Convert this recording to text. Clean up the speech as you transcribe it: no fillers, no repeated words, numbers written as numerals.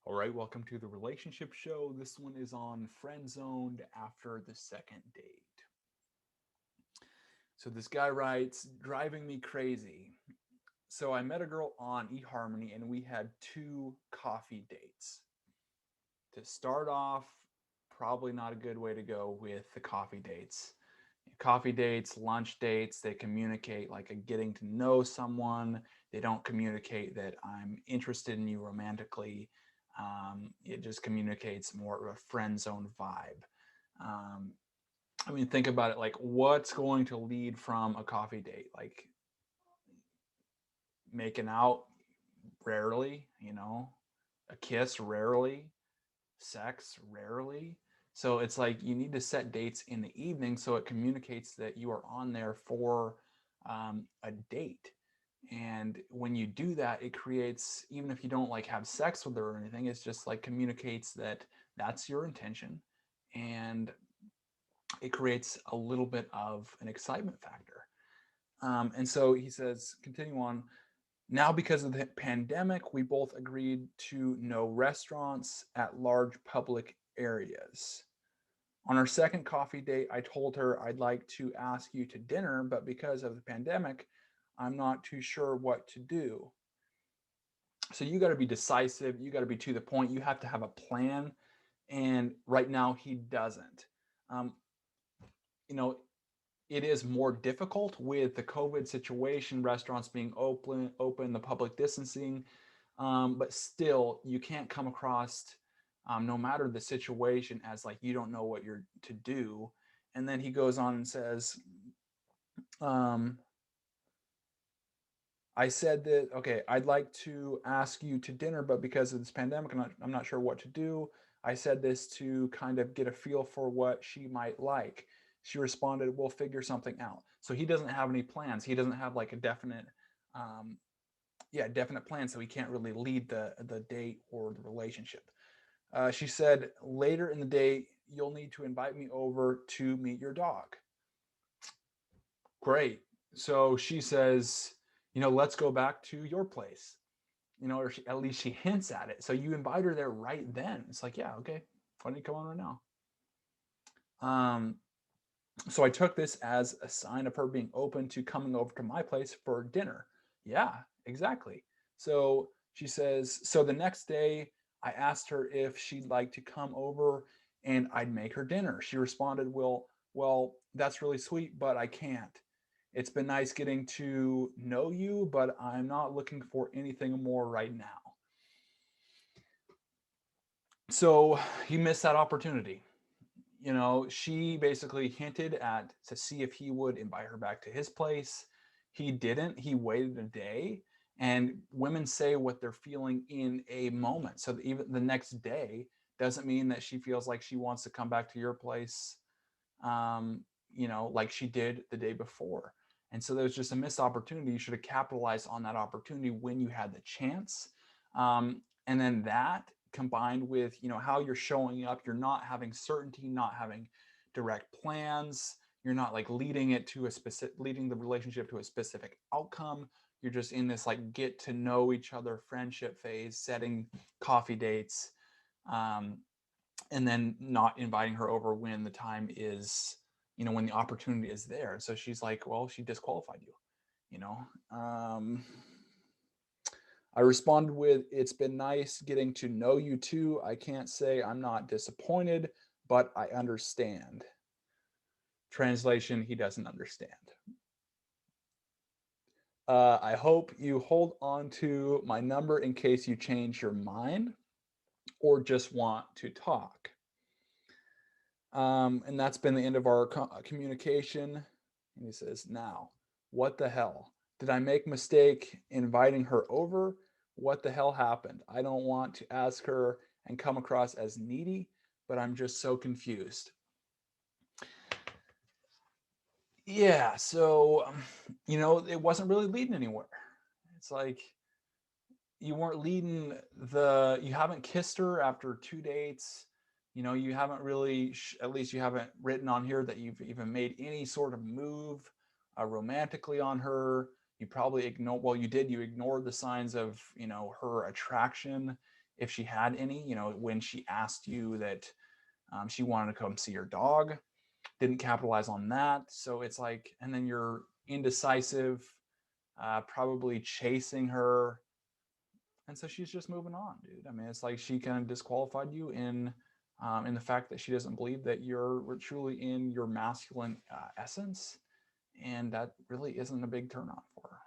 All right, welcome to the relationship show. This one is on friend zoned after the second date. So this guy writes, driving me crazy. So I met a girl on eHarmony and we had two coffee dates. To start off, probably not a good way to go with the coffee dates. Coffee dates, lunch dates, they communicate like a getting to know someone. They don't communicate that I'm interested in you romantically. It just communicates more of a friend zone vibe. Um, I mean, think about it, like what's going to lead from a coffee date? Like making out, rarely, a kiss, rarely, sex, rarely. So it's like you need to set dates in the evening so it communicates that you are on there for a date. And when you do that, it creates, even if you don't like have sex with her or anything, it's just like communicates that that's your intention. And it creates a little bit of an excitement factor. And so he says, continue on. Now, because of the pandemic, we both agreed to no restaurants at large public areas. On our second coffee date, I told her I'd like to ask you to dinner, but because of the pandemic, I'm not too sure what to do. So you got to be decisive. You got to be to the point. You have to have a plan. And right now, he doesn't. Um, you know, it is more difficult with the COVID situation, restaurants being open, the public distancing. But still, you can't come across, no matter the situation, as like you don't know what you're to do. And then he goes on and says, um, I said that, okay, I'd like to ask you to dinner, but because of this pandemic, I'm not sure what to do. I said this to kind of get a feel for what she might like. She responded, we'll figure something out. So he doesn't have any plans. He doesn't have like a um, definite plan. So he can't really lead the date or the relationship. She said, later in the day, you'll need to invite me over to meet your dog. Great. So she says, let's go back to your place, or at least she hints at it. So you invite her there right then. It's like, yeah, okay, why don't you come on right now? Um, so I took this as a sign of her being open to coming over to my place for dinner. Yeah, exactly. So she says, so the next day I asked her if she'd like to come over and I'd make her dinner. She responded, well, that's really sweet, but I can't. It's been nice getting to know you, but I'm not looking for anything more right now. So he missed that opportunity. She basically hinted at to see if he would invite her back to his place. He didn't. He waited a day. And women say what they're feeling in a moment. So even the next day doesn't mean that she feels like she wants to come back to your place, like she did the day before. And so there was just a missed opportunity. You should have capitalized on that opportunity when you had the chance. And then that combined with, how you're showing up, you're not having certainty, not having direct plans. You're not like leading the relationship to a specific outcome. You're just in this like get to know each other friendship phase, setting coffee dates, um, and then not inviting her over when the time is, when the opportunity is there. So she's like, well, she disqualified you, you know. I responded with, it's been nice getting to know you too. I can't say I'm not disappointed, but I understand. Translation, he doesn't understand. I hope you hold on to my number in case you change your mind or just want to talk. And that's been the end of our communication. And he says, now, what the hell? Did I make a mistake inviting her over? What the hell happened? I don't want to ask her and come across as needy, but I'm just so confused. Yeah, so, it wasn't really leading anywhere. It's like you weren't leading you haven't kissed her after 2 dates. You haven't really, at least you haven't written on here that you've even made any sort of move romantically on her. You probably you ignored the signs of, her attraction. if she had any, you know, when she asked you that she wanted to come see your dog, didn't capitalize on that. So it's like, and then you're indecisive, probably chasing her. And so she's just moving on, dude. I mean, it's like she kind of disqualified you in the fact that she doesn't believe that you're truly in your masculine essence, and that really isn't a big turn on for her.